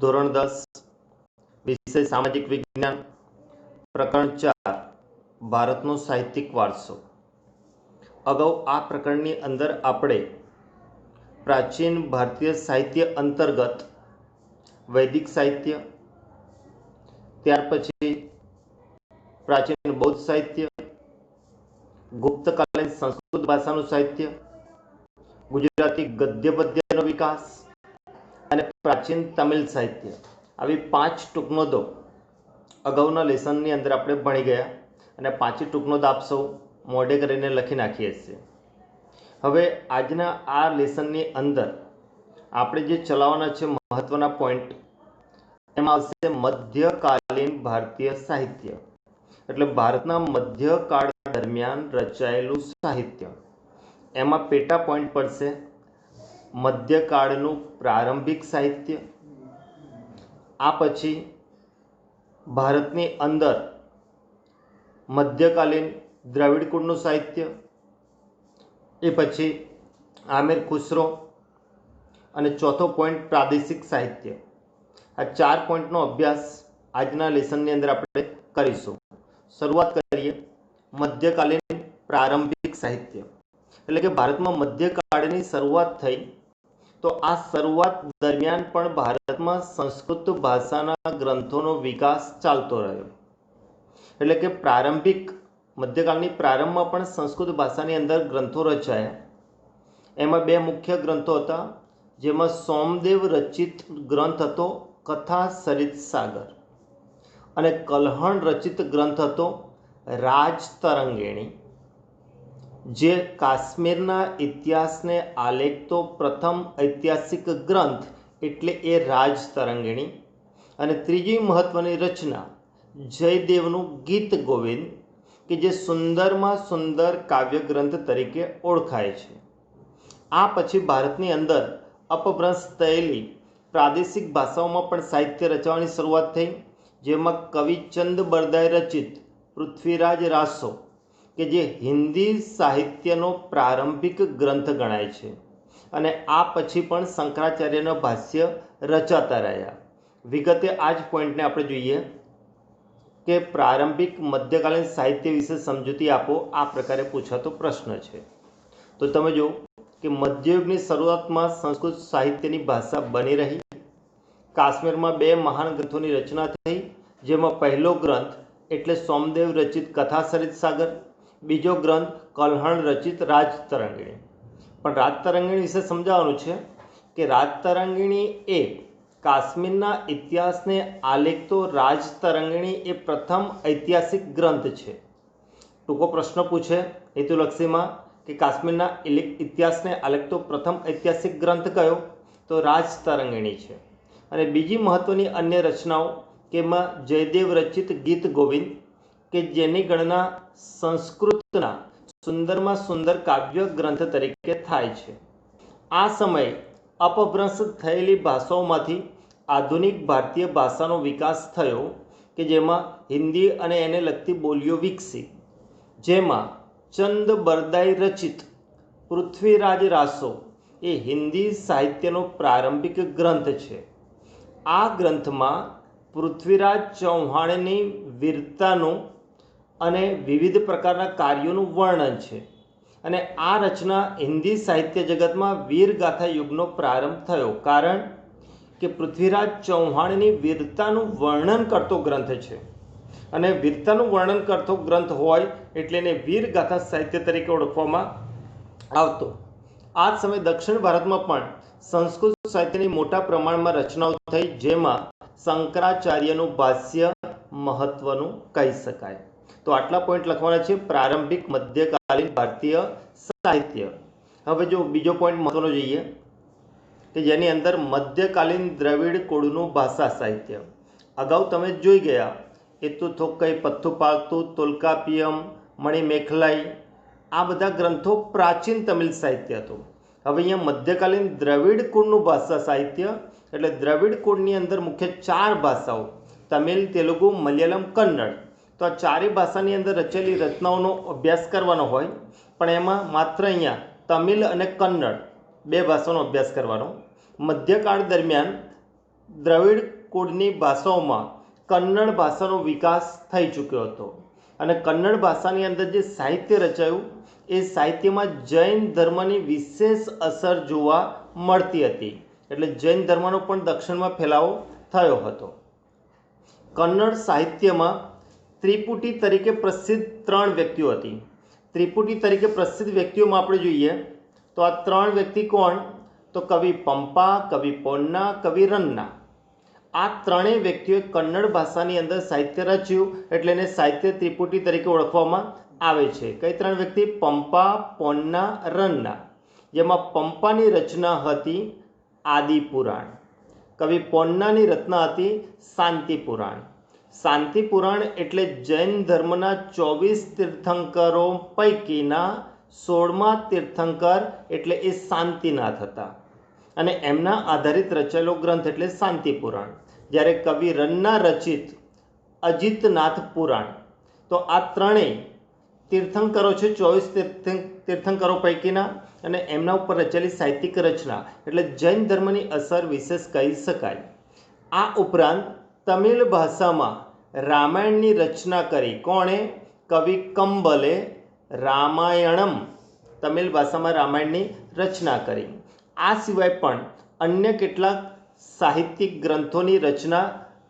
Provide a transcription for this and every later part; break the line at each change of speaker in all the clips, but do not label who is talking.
ધોરણ 10 વિષય સામાજિક વિજ્ઞાન પ્રકરણ 4 ભારતનો સાહિત્યિક વારસો। અગાઉ આ પ્રકરણની અંદર આપણે પ્રાચીન ભારતીય સાહિત્ય અંતર્ગત વૈદિક સાહિત્ય, ત્યાર પછી પ્રાચીન બૌદ્ધ સાહિત્ય, ગુપ્તકાલીન સંસ્કૃત ભાષાનું સાહિત્ય, ગુજરાતી ગદ્ય પદ્યનો વિકાસ અને પ્રાચીન તમિલ સાહિત્ય, આવી 5 ટૂંકનોંધો અગાઉના લેસનની અંદર આપણે ભણી ગયા અને 5 ટૂંકનોંધ આપ સૌ મોઢે કરીને લખી નાખીએ છીએ। હવે આજના આ લેસનની અંદર આપણે જે ચલાવવાના છે મહત્વના પોઈન્ટ, એમાં આવશે મધ્યકાલીન ભારતીય સાહિત્ય, એટલે ભારતના મધ્યકાળ દરમિયાન રચાયેલું સાહિત્ય। એમાં પેટા પોઈન્ટ પડશે મધ્યકાળનું પ્રારંભિક સાહિત્ય, આ પછી ભારતની અંદર મધ્યકાલીન દ્રવિડ કુળનું સાહિત્ય, એ પછી આમિર ખુસરો અને ચોથો પોઈન્ટ પ્રાદેશિક સાહિત્ય। આ 4 પોઈન્ટનો અભ્યાસ આજના લેસનની અંદર આપણે કરીશું। શરૂઆત કરીએ મધ્યકાલીન પ્રારંભિક સાહિત્ય, એટલે કે ભારતમાં મધ્યકાળની શરૂઆત થઈ તો આ શરૂઆત દરમિયાન પણ ભારતમાં સંસ્કૃત ભાષાના ગ્રંથોનો વિકાસ ચાલતો રહ્યો। એટલે કે પ્રારંભિક મધ્યકાળની પ્રારંભમાં પણ સંસ્કૃત ભાષાની અંદર ગ્રંથો રચાયા। એમાં 2 મુખ્ય ગ્રંથો હતા, જેમાં સોમદેવ રચિત ગ્રંથ હતો કથા સરિત સાગર અને કલ્હણ રચિત ગ્રંથ હતો રાજતરંગિણી, જે કાશ્મીરના ઇતિહાસને આલેખતો પ્રથમ ઐતિહાસિક ગ્રંથ એટલે એ રાજતરંગિણી। અને ત્રીજી મહત્વની રચના જયદેવનું ગીત ગોવિંદ, કે જે સુંદરમાં સુંદર કાવ્ય ગ્રંથ તરીકે ઓળખાય છે। આ પછી ભારતની અંદર અપભ્રંશ થયેલી પ્રાદેશિક ભાષાઓમાં પણ સાહિત્ય રચવાની શરૂઆત થઈ, જેમાં કવિચંદ બરદાએ રચિત પૃથ્વીરાજ રાસો, કે જે હિન્દી સાહિત્યનો પ્રારંભિક ગ્રંથ ગણાય છે। અને આ પછી પણ શંકરાચાર્યના ભાષ્ય રચાતા રહ્યા। વિગતે આ જ પોઈન્ટને આપણે જોઈએ કે પ્રારંભિક મધ્યકાલીન સાહિત્ય વિશે સમજૂતી આપો, આ પ્રકારે પૂછાતો પ્રશ્ન છે। તો તમે જુઓ કે મધ્યયુગની શરૂઆતમાં સંસ્કૃત સાહિત્યની ભાષા બની રહી। કાશ્મીરમાં 2 મહાન ગ્રંથોની રચના થઈ, જેમાં પહેલો ગ્રંથ એટલે સોમદેવ રચિત કથા સરિત સાગર, બીજો ગ્રંથ કલ્હણ રચિત રાજતરંગિણી। પણ રાજતરંગિણી વિશે સમજાવવાનું છે કે રાજતરંગિણી એ કાશ્મીરના ઇતિહાસને આલેખતો રાજતરંગિણી એ પ્રથમ ઐતિહાસિક ગ્રંથ છે। ટૂંકો પ્રશ્ન પૂછે હેતુલક્ષીમાં કે કાશ્મીરના ઇતિહાસને આલેખતો પ્રથમ ઐતિહાસિક ગ્રંથ કયો, તો રાજતરંગિણી છે। અને બીજી મહત્વની અન્ય રચનાઓ કે એમાં જયદેવ રચિત ગીત ગોવિંદ, કે જેની ગણના સંસ્કૃતના સુંદરમાં સુંદર કાવ્ય ગ્રંથ તરીકે થાય છે। આ સમયે અપભ્રંશ થયેલી ભાષાઓમાંથી આધુનિક ભારતીય ભાષાનો વિકાસ થયો, કે જેમાં હિન્દી અને એને લગતી બોલીઓ વિકસી, જેમાં ચંદ બરદાઈ રચિત પૃથ્વીરાજ રાસો એ હિન્દી સાહિત્યનો પ્રારંભિક ગ્રંથ છે। આ ગ્રંથમાં પૃથ્વીરાજ ચૌહાણની વીરતાનું અને વિવિધ પ્રકારના કાર્યોનું વર્ણન છે। અને આ રચના હિન્દી સાહિત્ય જગતમાં વીરગાથા યુગનો પ્રારંભ થયો, કારણ કે પૃથ્વીરાજ ચૌહાણની વીરતાનું વર્ણન કરતો ગ્રંથ છે। અને વીરતાનું વર્ણન કરતો ગ્રંથ હોય એટલે એને વીરગાથા સાહિત્ય તરીકે ઓળખવામાં આવતો। આ જ સમયે દક્ષિણ ભારતમાં પણ સંસ્કૃત સાહિત્યની મોટા પ્રમાણમાં રચનાઓ થઈ, જેમાં શંકરાચાર્યનું ભાષ્ય મહત્વનું કહી શકાય। તો આટલા પોઈન્ટ લખવાના છે પ્રારંભિક મધ્યકાલીન ભારતીય સાહિત્ય। હવે જો બીજો પોઈન્ટ મહત્વનો જોઈએ કે જેની અંદર મધ્યકાલીન દ્રવિડ કુળનું ભાષા સાહિત્ય। અગાઉ તમે જોઈ ગયા એતુ થોક્કઈ, પથ્થુપાલતુ, તોલ્કાપિયમ, મણિમેખલાઈ, આ બધા ગ્રંથો પ્રાચીન તમિલ સાહિત્ય હતું। હવે અહીંયા મધ્યકાલીન દ્રવિડ કુળનું ભાષા સાહિત્ય, એટલે દ્રવિડ કુળની અંદર મુખ્ય 4 ભાષાઓ તમિલ, તેલુગુ, મલયાલમ, કન્નડ, તો આ 4 ભાષાની અંદર રચેલી રચનાઓનો અભ્યાસ કરવાનો હોય, પણ એમાં માત્ર અહીંયા તમિલ અને કન્નડ 2 ભાષાનો અભ્યાસ કરવાનો। મધ્યકાળ દરમિયાન દ્રવિડ કુળની ભાષાઓમાં કન્નડ ભાષાનો વિકાસ થઈ ચૂક્યો હતો અને કન્નડ ભાષાની અંદર જે સાહિત્ય રચાયું એ સાહિત્યમાં જૈન ધર્મની વિશેષ અસર જોવા મળતી હતી. એટલે જૈન ધર્મનો પણ દક્ષિણમાં ફેલાવો થયો હતો. કન્નડ સાહિત્યમાં ત્રિપુટી તરીકે પ્રસિદ્ધ 3 વ્યક્તિઓ હતી. ત્રિપુટી તરીકે પ્રસિદ્ધ વ્યક્તિઓમાં આપણે જોઈએ તો આ 3 વ્યક્તિ કોણ? તો કવિ પંપા, કવિ પોન્ના, કવિ રન્ના. આ ત્રણેય વ્યક્તિઓએ કન્નડ ભાષાની અંદર સાહિત્ય રચ્યું એટલે એને સાહિત્ય ત્રિપુટી તરીકે ઓળખવામાં આવે છે. કઈ 3 વ્યક્તિ? પંપા, પોન્ના, રન્ના. જેમાં પંપાની રચના હતી આદિપુરાણ. કવિ પોન્નાની રચના હતી શાંતિપુરાણ. શાંતિપુરાણ એટલે જૈન ધર્મના 24 તીર્થંકરો પૈકીના 16મા તીર્થંકર એટલે એ શાંતિનાથ હતા અને એમના આધારિત રચાયેલો ગ્રંથ એટલે શાંતિપુરાણ. જ્યારે કવિ રન્ના રચિત અજિતનાથ પુરાણ. તો આ ત્રણેય તીર્થંકરો છે 24 તીર્થંકરો પૈકીના અને એમના ઉપર રચેલી સાહિત્યિક રચના એટલે જૈન ધર્મની અસર વિશેષ કહી શકાય. આ ઉપરાંત તમિલ ભાષામાં રામાયણની રચના કરી. કોણે? કવિ કંબલે રામાયણમ તમિલ ભાષામાં રામાયણની રચના કરી. આ સિવાય પણ અન્ય કેટલાક સાહિત્યિક ગ્રંથોની રચના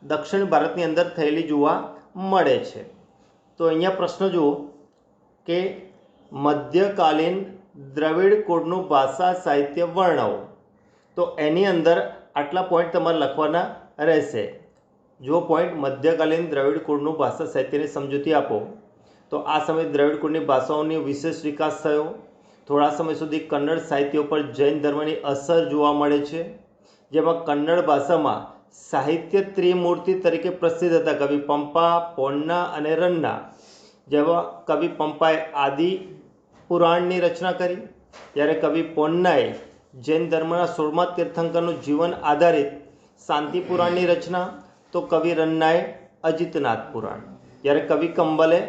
દક્ષિણ ભારતની અંદર થયેલી જોવા મળે છે. તો અહીંયા પ્રશ્ન જુઓ કે મધ્યકાલીન દ્રવિડ કુળનું ભાષા સાહિત્ય વર્ણવો. તો એની અંદર આટલા પોઈન્ટ તમારે લખવાના રહેશે. જો પોઈન્ટ મધ્યકાલીન દ્રવિડ કુળનું ભાષા સાહિત્યની સમજૂતી આપો તો આ સમયે દ્રવિડ કુળની ભાષાઓની વિશેષ વિકાસ થયો. થોડા સમય સુધી કન્નડ સાહિત્ય ઉપર જૈન ધર્મની અસર જોવા મળે છે. જેમાં કન્નડ ભાષામાં સાહિત્ય ત્રિમૂર્તિ તરીકે પ્રસિદ્ધ હતા કવિ પંપા, પોન્ના અને રન્ના. જેમાં કવિ પંપાએ આદિ પુરાણની રચના કરી, જ્યારે કવિ પોન્નાએ જૈન ધર્મના 16મા તીર્થંકરનું જીવન આધારિત શાંતિ પુરાણની રચના, તો કવિ રન્નાએ અજિતનાથ પુરાણ, જ્યારે કવિ કંબલે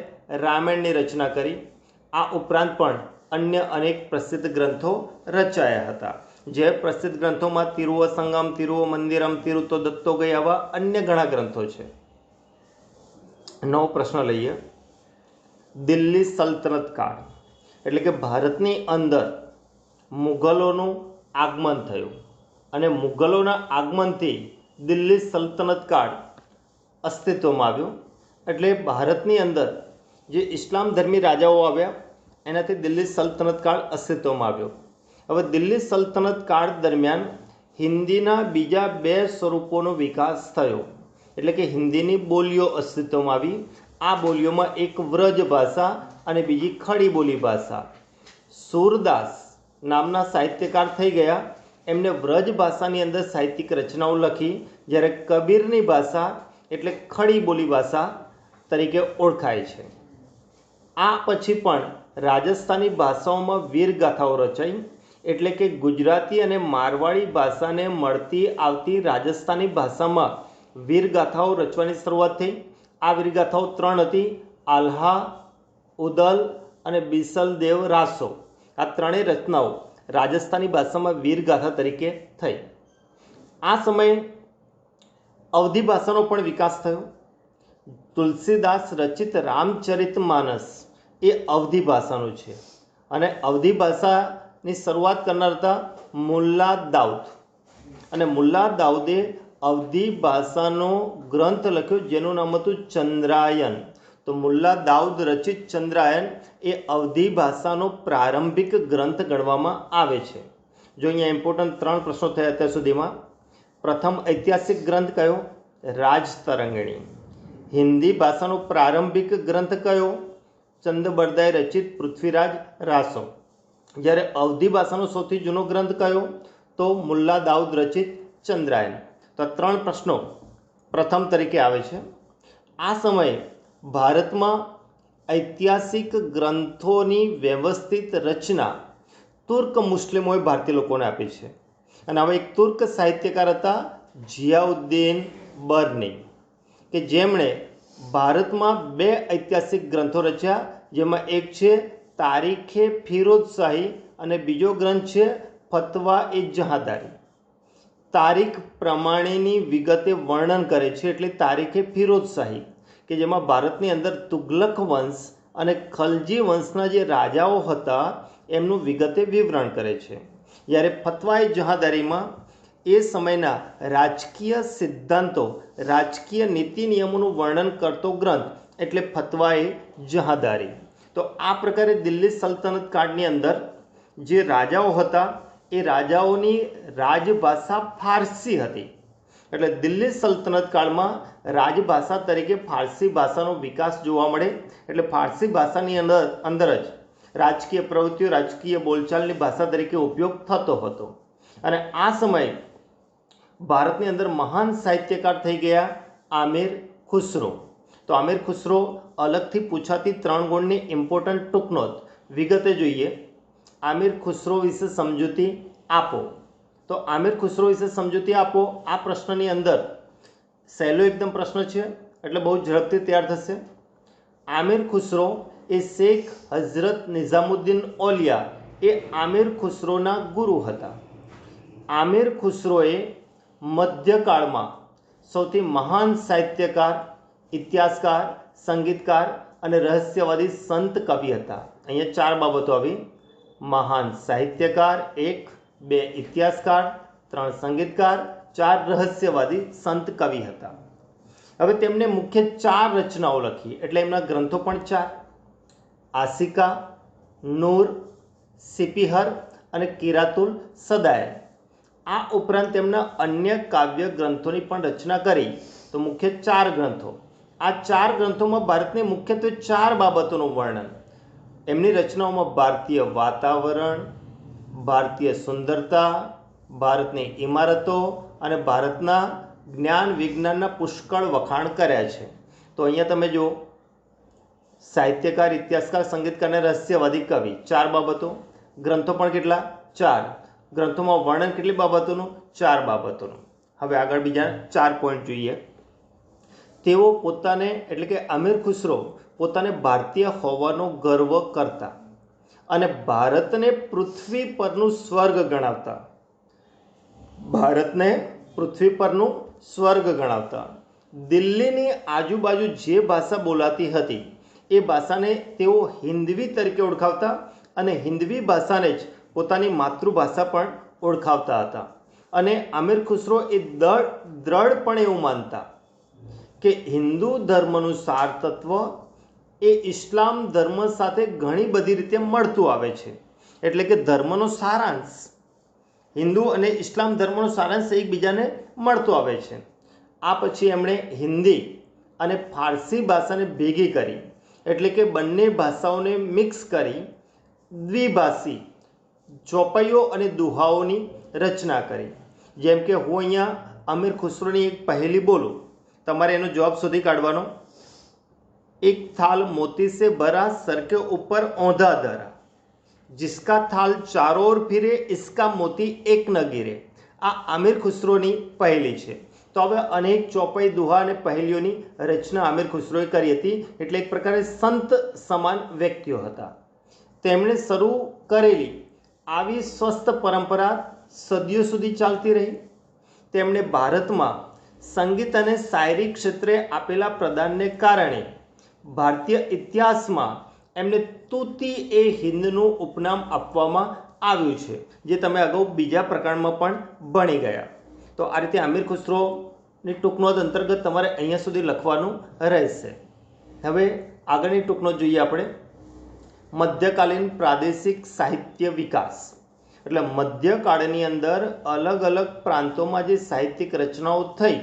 રામાયણની રચના કરી. આ ઉપરાંત પણ અન્ય અનેક પ્રસિદ્ધ ગ્રંથો રચાયા હતા. જે પ્રસિદ્ધ ગ્રંથોમાં તિરુવ સંગમ, તિરુવ મંદિરમ, તિરુતો દત્તો ગઈ આવા અન્ય ઘણા ગ્રંથો છે. નવો પ્રશ્ન લઈએ. દિલ્હી સલ્તનત કાળ એટલે કે ભારતની અંદર મુઘલોનું આગમન થયું અને મુઘલોના આગમનથી દિલ્હી સલ્તનત કાળ અસ્તિત્વમાં આવ્યું. એટલે ભારતની અંદર જે ઇસ્લામ ધર્મી રાજાઓ આવ્યા એનાથી દિલ્હી સલ્તનત કાળ અસ્તિત્વમાં આવ્યો. હવે દિલ્હી સલ્તનત કાળ દરમિયાન હિન્દીના બીજા 2 સ્વરૂપોનો વિકાસ થયો. એટલે કે હિન્દીની બોલીઓ અસ્તિત્વમાં આવી. આ બોલીઓમાં એક વ્રજ ભાષા અને બીજી ખડી બોલી ભાષા. સૂરદાસ નામના સાહિત્યકાર થઈ ગયા. એમને વ્રજ ભાષાની અંદર સાહિત્યિક રચનાઓ લખી, જ્યારે કબીરની ભાષા એટલે ખડી બોલી ભાષા તરીકે ઓળખાય છે. આ પછી પણ રાજસ્થાની ભાષાઓમાં વીરગાથાઓ રચાઈ. એટલે કે ગુજરાતી અને મારવાડી ભાષાને મળતી આવતી રાજસ્થાની ભાષામાં વીરગાથાઓ રચવાની શરૂઆત થઈ. આ વીરગાથાઓ 3 હતી: આલ્હા, ઉદલ અને બિસલદેવ રાસો. આ ત્રણેય રચનાઓ રાજસ્થાની ભાષામાં વીરગાથા તરીકે થઈ. આ સમયે અવધી ભાષાનો પણ વિકાસ થયો. તુલસીદાસ રચિત રામચરિતમાનસ એ અવધી ભાષાનું છે અને અવધી ભાષાની શરૂઆત કરનાર હતા મુલ્લા દાઉદ. અને મુલ્લા દાઉદે અવધી ભાષાનો ગ્રંથ લખ્યો જેનું નામ હતું ચંદ્રાયન. તો મુલ્લા દાઉદ રચિત ચંદ્રાયન એ અવધી ભાષાનો પ્રારંભિક ગ્રંથ ગણવામાં આવે છે. જો અહીંયા ઇમ્પોર્ટન્ટ 3 પ્રશ્નો થયા અત્યાર સુધીમાં. પ્રથમ ઐતિહાસિક ગ્રંથ કયો? રાજતરંગિણી. હિન્દી ભાષાનો પ્રારંભિક ગ્રંથ કયો? ચંદબરદાએ રચિત પૃથ્વીરાજ રાસો. જ્યારે અવધી ભાષાનો સૌથી જૂનો ગ્રંથ કયો? તો મુલ્લા દાઉદ રચિત ચંદ્રાયન. તો 3 પ્રશ્નો પ્રથમ તરીકે આવે છે. આ સમયે ભારતમાં ઐતિહાસિક ગ્રંથોની વ્યવસ્થિત રચના તુર્ક મુસ્લિમોએ ભારતીય લોકોને આપી છે. અને હવે એક તુર્ક સાહિત્યકાર હતા જિયાઉદ્દીન બર્ની, કે જેમણે ભારતમાં 2 ઐતિહાસિક ગ્રંથો રચ્યા, જેમાં એક છે તારીખે ફિરોઝશાહી અને બીજો ગ્રંથ છે ફતવા એ જહાંદારી. તારીખ પ્રમાણેની વિગતે વર્ણન કરે છે, એટલે તારીખે ફિરોજશાહી, કે જેમાં ભારતની અંદર તુગલક વંશ અને ખલજી વંશના જે રાજાઓ હતા એમનું વિગતે વિવરણ કરે છે. જ્યારે ફતવાએ જહાંદારીમાં એ સમયના રાજકીય સિદ્ધાંતો, રાજકીય નીતિ નિયમોનું વર્ણન કરતો ગ્રંથ એટલે ફતવાએ જહાંદારી. તો આ પ્રકારે દિલ્હી સલ્તનત કાળની અંદર જે રાજાઓ હતા એ રાજાઓની રાજભાષા ફારસી હતી. એટલે દિલ્હી સલ્તનત કાળમાં રાજભાષા તરીકે ફારસી ભાષાનો વિકાસ જોવા મળે. એટલે ફારસી ભાષાની અંદર જ રાજકીય પ્રવૃત્તિઓ, રાજકીય બોલચાલની ભાષા તરીકે ઉપયોગ થતો હતો. અને આ સમયે ભારતની અંદર મહાન સાહિત્યકાર થઈ ગયા આમિર ખુસરો. તો આમિર ખુસરો અલગથી પૂછાતી 3 ગુણની ઇમ્પોર્ટન્ટ ટૂંકનોંધ વિગતે જોઈએ. આમિર ખુસરો વિશે સમજૂતી આપો. તો આમિર ખુસરો વિશે સમજૂતી આપો, આ પ્રશ્નની અંદર સહેલો એકદમ પ્રશ્ન છે, એટલે બહુ ઝડપથી તૈયાર થશે. આમિર ખુસરો એ શેખ હઝરત નિઝામુદ્દીન ઓલિયા એ આમિર ખુસરોના ગુરુ હતા. આમિર ખુસરોએ મધ્યકાળમાં સૌથી મહાન સાહિત્યકાર, ઇતિહાસકાર, સંગીતકાર અને રહસ્યવાદી સંત કવિ હતા. અહીંયા 4 બાબતો આવી: મહાન સાહિત્યકાર 1, 2 ઇતિહાસકાર, 3 સંગીતકાર, 4 રહસ્યવાદી સંત કવિ હતા. હવે તેમને મુખ્ય 4 રચનાઓ લખી, એટલે એમના ગ્રંથો પણ 4: આસિકા, નૂર, સિપિહર અને કિરાતુલ સદાય. આ ઉપરાંત તેમના અન્ય કાવ્ય ગ્રંથોની પણ રચના કરી. તો મુખ્ય 4 ગ્રંથો. આ 4 ગ્રંથોમાં ભારતની મુખ્યત્વે 4 બાબતોનું વર્ણન. એમની રચનાઓમાં ભારતીય વાતાવરણ, ભારતીય સુંદરતા, ભારતની ઇમારતો અને ભારતના જ્ઞાન વિજ્ઞાનના પુષ્કળ વખાણ કર્યા છે. તો અહીંયા તમે જો સાહિત્યકાર, ઇતિહાસકાર, સંગીતકાર અને રહસ્યવાદી કવિ, 4 બાબતો. ગ્રંથો પણ કેટલા? 4. ગ્રંથોમાં વર્ણન કેટલી બાબતોનું? 4 બાબતોનું. હવે આગળ બીજા 4 પોઈન્ટ જોઈએ. તેઓ પોતાને એટલે કે આમિર ખુસરો પોતાને ભારતીય હોવાનો ગર્વ કરતા અને ભારતને પૃથ્વી પરનું સ્વર્ગ ગણાવતા. ભારતને પૃથ્વી પરનું સ્વર્ગ ગણાવતા. દિલ્હીની આજુબાજુ જે ભાષા બોલાતી હતી એ ભાષાને તેઓ હિન્દવી તરીકે ઓળખાવતા અને હિન્દવી ભાષાને જ પોતાની માતૃભાષા પણ ઓળખાવતા હતા. અને આમિર ખુસરો એ દ્રઢપણે એવું માનતા કે હિન્દુ ધર્મનું સાર તત્વ એ ઇસ્લામ ધર્મ સાથે ઘણી બધી રીતે મળતું આવે છે. એટલે કે ધર્મનો સારાંશ, હિન્દુ અને ઇસ્લામ ધર્મનો સારાંશ એકબીજાને મળતો આવે છે. આ પછી એમણે હિન્દી અને ફારસી ભાષાને ભેગી કરી, એટલે કે બંને ભાષાઓને મિક્સ કરી દ્વિભાષી ચોપાઈઓ અને દુહાઓની રચના કરી. જેમ કે હું અહીંયા આમિર ખુસરોની એક પહેલી બોલું, તમારે એનો જવાબ શોધી કાઢવાનો. એક થાલ મોતી સે ભરા સર કે ઉપર ઓંધા ધરા, जिसका थाल चारों ओर फिरे इसका मोती एक न गिरे. આ આમિર ખુસરોની પહેલી છે. તો હવે અનેક ચોપાઈ, દુહા અને પહેલીઓની રચના આમિર ખુસરોએ કરી હતી. એટલે એક પ્રકારે સંત સમાન વ્યક્તિઓ હતા. તેમણે શરૂ કરેલી આવી સ્વસ્થ પરંપરા સદીઓ સુધી ચાલતી રહી. તેમણે ભારતમાં સંગીત અને શાયરી ક્ષેત્રે આપેલા પ્રદાનને કારણે ભારતીય ઇતિહાસમાં એમને તૂતી એ હિન્દનું ઉપનામ આપવામાં આવ્યું છે, જે તમે અગાઉ બીજા પ્રકરણમાં પણ ભણી ગયા. તો આ રીતે આમિર ખુસરોની ટૂંકનોંધ અંતર્ગત તમારે અહીંયા સુધી લખવાનું રહેશે. હવે આગળની ટૂંકનોંધ જોઈએ આપણે. મધ્યકાલીન પ્રાદેશિક સાહિત્ય વિકાસ. એટલે મધ્યકાળની અંદર અલગ અલગ પ્રાંતોમાં જે સાહિત્યિક રચનાઓ થઈ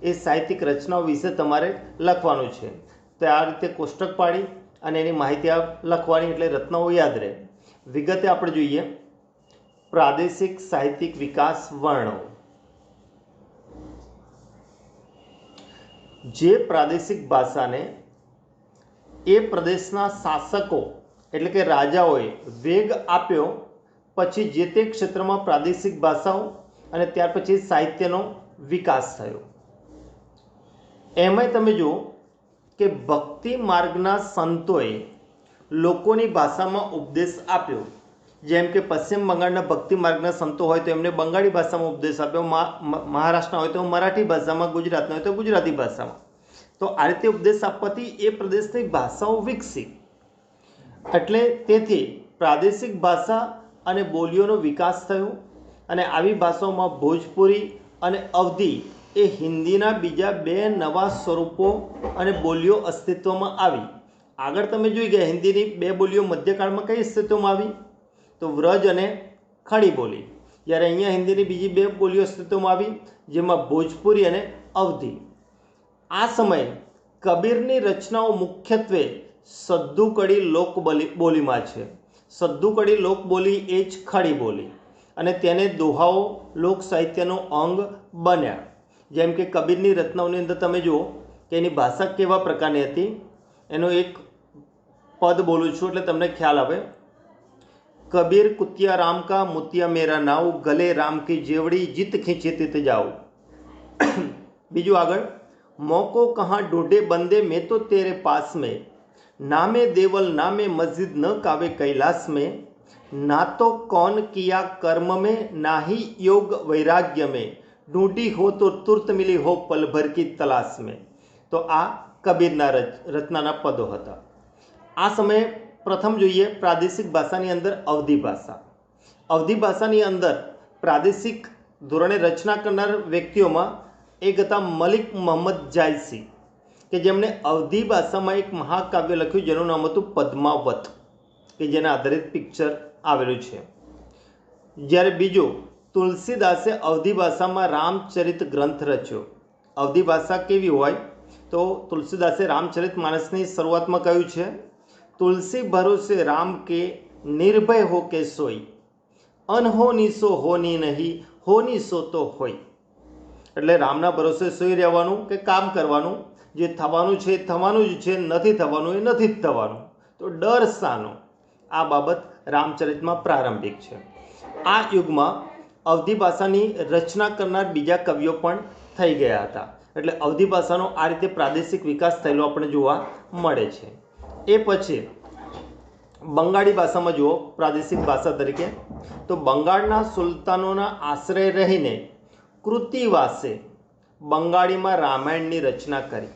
એ સાહિત્યિક રચનાઓ વિશે તમારે લખવાનું છે. તો આ રીતે કોષ્ટક પાડી અને એની માહિતી લખવાની, એટલે રચનાઓ યાદ રહે. વિગતે આપણે જોઈએ. પ્રાદેશિક સાહિત્યિક વિકાસ વર્ણો. જે પ્રાદેશિક ભાષાને એ પ્રદેશના શાસકો એટલે કે રાજાઓએ વેગ આપ્યો, પછી જે તે ક્ષેત્રમાં પ્રાદેશિક ભાષાઓ અને ત્યાર પછી સાહિત્યનો વિકાસ થયો. એમાંય તમે જુઓ કે ભક્તિ માર્ગના સંતોએ લોકોની ભાષામાં ઉપદેશ આપ્યો. જેમ કે પશ્ચિમ બંગાળના ભક્તિ માર્ગના સંતો હોય તો એમને બંગાળી ભાષામાં ઉપદેશ આપ્યો, મહારાષ્ટ્રના હોય તો મરાઠી ભાષામાં, ગુજરાતના હોય તો ગુજરાતી ભાષામાં. તો આ રીતે ઉપદેશ આપવાથી એ પ્રદેશની ભાષાઓ વિકસી. એટલે તેથી પ્રાદેશિક ભાષા અને બોલીઓનો વિકાસ થયો અને આવી ભાષાઓમાં ભોજપુરી અને અવધી એ હિન્દીના બીજા બે નવા સ્વરૂપો અને બોલીઓ અસ્તિત્વમાં આવી. આગળ તમે જોઈ ગયા હિન્દીની બે બોલીઓ મધ્યકાળમાં કઈ અસ્તિત્વમાં આવી? તો વ્રજ અને ખડી બોલી. જ્યારે અહીંયા હિન્દીની બીજી બે બોલીઓ અસ્તિત્વમાં આવી, જેમાં ભોજપુરી અને અવધી. આ સમયે કબીરની રચનાઓ મુખ્યત્વે સદ્દુકડી લોકબોલીમાં છે. સદ્દુકડી લોકબોલી એ જ ખડી બોલી અને તેને દોહાઓ લોક સાહિત્યનો અંગ બન્યા. જેમ કે કબીરની રચનાઓની અંદર તમે જુઓ કે એની ભાષા કેવા પ્રકારની હતી. એનો એક પદ બોલું છું એટલે તમને ખ્યાલ આવે. કબીર કુતિયા રામ કા મુતિયા મેરા નાવ, ગલે રામ કી જેવડી જીત ખીંચે તિત જાઓ. બીજું આગળ, મોકો કહાં ઢૂંઢે બંદે મેં તો તેરે પાસ में, नामे देवल नामे मस्जिद न कावे कैलाश में, ना तो कौन किया कर्म में ना ही योग वैराग्य में, ढूंढी हो तो तुरत मिली हो पल भर की तलाश में. તો આ કબીરના રચનાના પદો હતા. આ સમયે પ્રથમ જોઈએ પ્રાદેશિક ભાષાની અંદર અવધી ભાષા. અવધી ભાષાની અંદર પ્રાદેશિક ધોરણે રચના કરનાર વ્યક્તિઓમાં એક હતા મલિક મોહમ્મદ જાયસી, કે જેમણે અવધી ભાષામાં એક મહાકાવ્ય લખ્યું જેનું નામ હતું પદ્માવત, કે જેના આધારિત પિક્ચર આવેલું છે. જ્યારે બીજો તુલસીદાસે અવધી ભાષામાં રામચરિત ગ્રંથ રચ્યો. અવધી ભાષા કેવી હોય તો તુલસીદાસે રામચરિત માનસની શરૂઆતમાં કહ્યું છે, તુલસી ભરોસે રામ કે નિર્ભય હો કે સોઈ, અનહોની સો હોની નહીં, હોની સો તો હોય. એટલે રામના ભરોસે સોઈ રહેવાનું કે કામ કરવાનું, જે થવાનું છે એ થવાનું જ છે, નથી થવાનું એ નથી જ થવાનું, તો ડર શાનો. આ બાબત રામચરિતમાં પ્રારંભિક છે. આ યુગમાં અવધી ભાષાની રચના કરનાર બીજા કવિઓ પણ થઈ ગયા હતા. એટલે અવધી ભાષાનો આ રીતે પ્રાદેશિક વિકાસ થયેલો આપણે જોવા મળે છે. એ પછી બંગાળી ભાષામાં જુઓ પ્રાદેશિક ભાષા તરીકે, તો બંગાળના સુલતાનોના આશ્રય રહીને કૃતિવાસે બંગાળીમાં રામાયણની રચના કરી.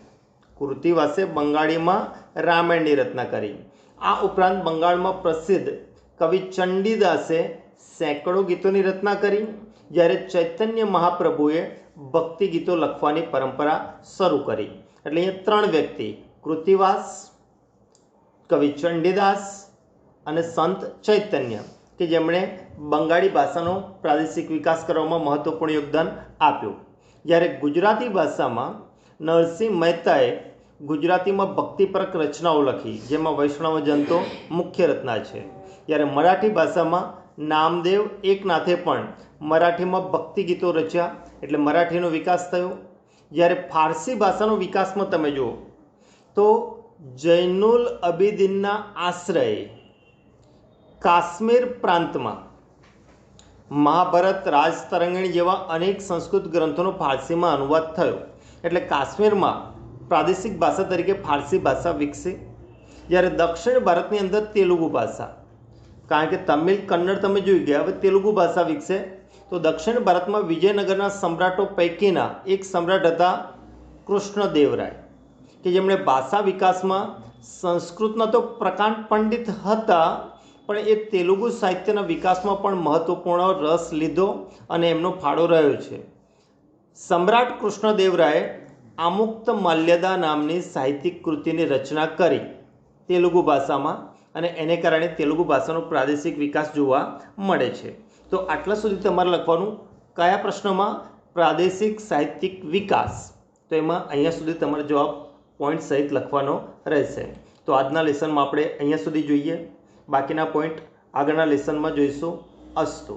કૃતિવાસે બંગાળીમાં રામાયણની રચના કરી. આ ઉપરાંત બંગાળમાં પ્રસિદ્ધ કવિ ચંડીદાસે સેંકડો ગીતોની રચના કરી. જ્યારે ચૈતન્ય મહાપ્રભુએ ભક્તિ ગીતો લખવાની પરંપરા શરૂ કરી. એટલે અહીંયા ત્રણ વ્યક્તિ, કૃતિવાસ, કવિ ચંડીદાસ અને સંત ચૈતન્ય, કે જેમણે બંગાળી ભાષાનો પ્રાદેશિક વિકાસ કરવામાં મહત્વપૂર્ણ યોગદાન આપ્યું. જ્યારે ગુજરાતી ભાષામાં નરસિંહ મહેતાએ ગુજરાતીમાં ભક્તિપરક રચનાઓ લખી, જેમાં વૈષ્ણવ જંતો મુખ્ય રચના છે. જ્યારે મરાઠી ભાષામાં નામદેવ એકનાથે પણ મરાઠીમાં ભક્તિ ગીતો રચ્યા, એટલે મરાઠીનો વિકાસ થયો. જ્યારે ફારસી ભાષાનો વિકાસમાં તમે જુઓ તો જૈનુલ અબિદીનના આશ્રયે કાશ્મીર પ્રાંતમાં મહાભારત, રાજતરંગિણી જેવા અનેક સંસ્કૃત ગ્રંથોનો ફારસીમાં અનુવાદ થયો. એટલે કાશ્મીરમાં પ્રાદેશિક ભાષા તરીકે ફારસી ભાષા વિકસી. જ્યારે દક્ષિણ ભારતની અંદર તેલુગુ ભાષા, કારણ કે તમિલ, કન્નડ તમે જોઈ ગયા, હવે તેલુગુ ભાષા વિકસે. તો દક્ષિણ ભારતમાં વિજયનગરના સમ્રાટો પૈકીના એક સમ્રાટ હતા કૃષ્ણદેવરાય, કે જેમણે ભાષા વિકાસમાં સંસ્કૃતના તો પ્રકાંડ પંડિત હતા, પણ એ તેલુગુ સાહિત્યના વિકાસમાં પણ મહત્વપૂર્ણ રસ લીધો અને એમનો ફાળો રહ્યો છે. સમ્રાટ કૃષ્ણદેવરાયે આમુક્ત માલ્યદા નામની સાહિત્યિક કૃતિની રચના કરી તેલુગુ ભાષામાં, અને એને કારણે તેલુગુ ભાષાનો પ્રાદેશિક વિકાસ જોવા મળે છે. તો આટલા સુધી તમારે લખવાનું કયા પ્રશ્નમાં પ્રાદેશિક સાહિત્યિક વિકાસ, તો એમાં અહીંયા સુધી તમારે જવાબ પોઈન્ટ સહિત લખવાનો રહેશે. તો આજના લેસનમાં આપણે અહીંયા સુધી જોઈએ, બાકીના પોઈન્ટ આગળના લેસનમાં જોઈશું. અસ્તુ.